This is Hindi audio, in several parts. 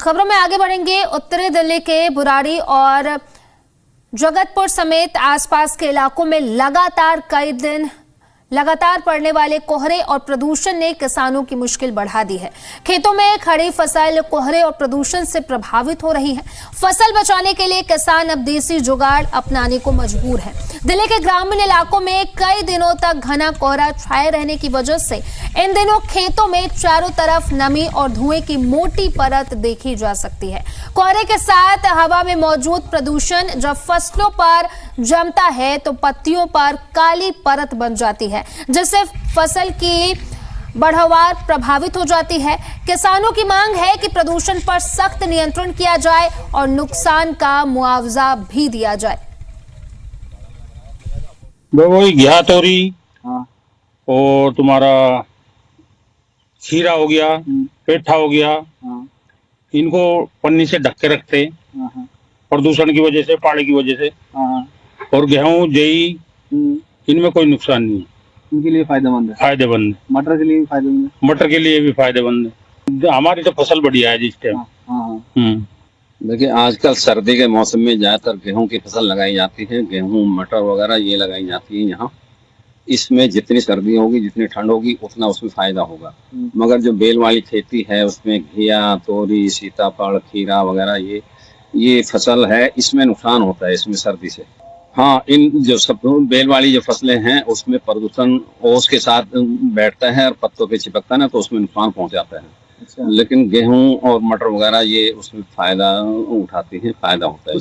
खबरों में आगे बढ़ेंगे। उत्तरी दिल्ली के बुराड़ी और जगतपुर समेत आसपास के इलाकों में लगातार पड़ने वाले कोहरे और प्रदूषण ने किसानों की मुश्किल बढ़ा दी है। खेतों में खड़ी फसल कोहरे और प्रदूषण से प्रभावित हो रही है। फसल बचाने के लिए किसान अब देसी जुगाड़ अपनाने को मजबूर है। दिल्ली के ग्रामीण इलाकों में कई दिनों तक घना कोहरा छाए रहने की वजह से इन दिनों खेतों में चारों तरफ नमी और धुएं की मोटी परत देखी जा सकती है। कोहरे के साथ हवा में मौजूद प्रदूषण जब फसलों पर जमता है तो पत्तियों पर काली परत बन जाती है, जिससे फसल की बढ़वार प्रभावित हो जाती है। किसानों की मांग है कि प्रदूषण पर सख्त नियंत्रण किया जाए और नुकसान का मुआवजा भी दिया जाए। वही घिया तोरी और तुम्हारा खीरा हो गया, पेठा हो गया, इनको पन्नी से ढक के रखते प्रदूषण की वजह से, पानी की वजह से। और गेहूं, जई, इनमें कोई नुकसान नहीं है, इनके लिए फायदेमंद है। मटर के लिए भी फायदेमंद है। मटर के लिए भी फायदेमंद है। हमारी तो फसल बढ़िया है जिस टाइम। देखिए, आजकल सर्दी के मौसम में ज्यादातर गेहूं की फसल लगाई जाती है। गेहूं, मटर वगैरह ये लगाई जाती है यहाँ। इसमें जितनी सर्दी होगी, जितनी ठंड होगी, उतना उसमें फायदा होगा। मगर जो बेल वाली खेती है उसमें घिया, तोरी, सीताफल, खीरा वगैरह ये फसल है, इसमें नुकसान होता है इसमें सर्दी से। हाँ, इन जो सब बेल वाली जो फसलें हैं उसमें प्रदूषण ओस के साथ बैठता है और पत्तों पे चिपकता है ना, तो उसमें नुकसान पहुंचाता है। अच्छा। लेकिन गेहूं और मटर वगैरह ये उसमें फायदा उठाती है, फायदा होता है।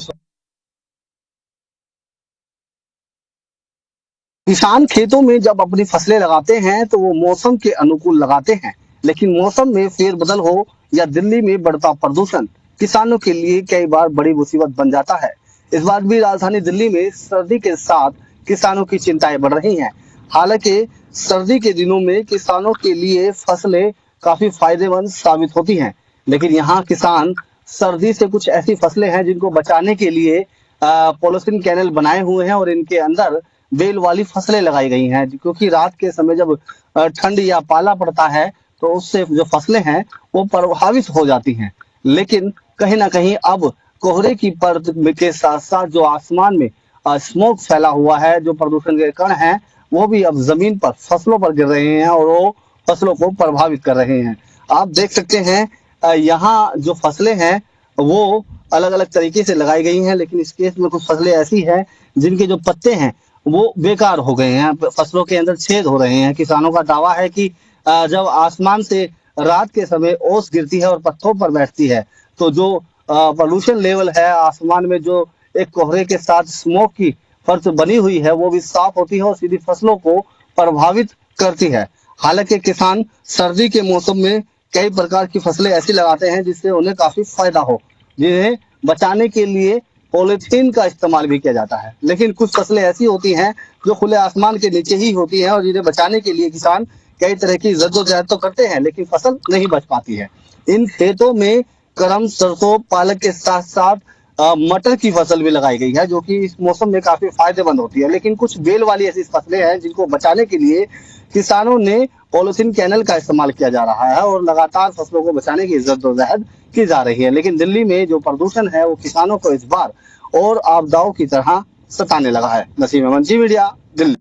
किसान खेतों में जब अपनी फसलें लगाते हैं तो वो मौसम के अनुकूल लगाते हैं, लेकिन मौसम में फेरबदल हो या दिल्ली में बढ़ता प्रदूषण किसानों के लिए कई बार बड़ी मुसीबत बन जाता है। इस बार भी राजधानी दिल्ली में सर्दी के साथ किसानों की चिंताएं बढ़ रही हैं। हालांकि सर्दी के दिनों में किसानों के लिए फसलें काफी फायदेमंद साबित होती हैं, लेकिन यहाँ किसान सर्दी से कुछ ऐसी फसलें हैं जिनको बचाने के लिए पॉलीथीन कैनल बनाए हुए हैं और इनके अंदर बेल वाली फसलें लगाई गई हैं, क्योंकि रात के समय जब ठंड या पाला पड़ता है तो उससे जो फसलें हैं वो प्रभावित हो जाती हैं। लेकिन कहीं ना कहीं अब कोहरे की परत के साथ साथ जो आसमान में स्मोक फैला हुआ है, जो प्रदूषण के कण हैं, वो भी अब जमीन पर फसलों पर गिर रहे हैं और वो फसलों को प्रभावित कर रहे हैं। आप देख सकते हैं यहाँ जो फसलें हैं वो अलग अलग तरीके से लगाई गई हैं, लेकिन इस केस में कुछ फसलें ऐसी हैं जिनके जो पत्ते हैं वो बेकार हो गए हैं, फसलों के अंदर छेद हो रहे हैं। किसानों का दावा है कि जब आसमान से रात के समय ओस गिरती है और पत्तों पर बैठती है तो जो पोल्यूशन लेवल है आसमान में, जो एक कोहरे के साथ स्मोक की परत बनी हुई है, वो भी साफ होती है और सीधी फसलों को प्रभावित करती है। हालांकि किसान सर्दी के मौसम में कई प्रकार की फसलें ऐसी लगाते हैं जिससे उन्हें काफी फायदा हो, जिन्हें बचाने के लिए पॉलीथीन का इस्तेमाल भी किया जाता है। लेकिन कुछ फसलें ऐसी होती हैं जो खुले आसमान के नीचे ही होती हैं और जिन्हें बचाने के लिए किसान कई तरह की जद्दोजहद तो करते हैं, लेकिन फसल नहीं बच पाती है। इन खेतों में करम, सरसों, पालक के साथ साथ मटर की फसल भी लगाई गई है, जो कि इस मौसम में काफी फायदेमंद होती है। लेकिन कुछ बेल वाली ऐसी फसलें हैं जिनको बचाने के लिए किसानों ने पॉलीथीन कैनल का इस्तेमाल किया जा रहा है और लगातार फसलों को बचाने की जद्दोजहद की जा रही है। लेकिन दिल्ली में जो प्रदूषण है वो किसानों को इस बार और आपदाओं की तरह सताने लगा है। नसीम अहमद, जी मीडिया, दिल्ली।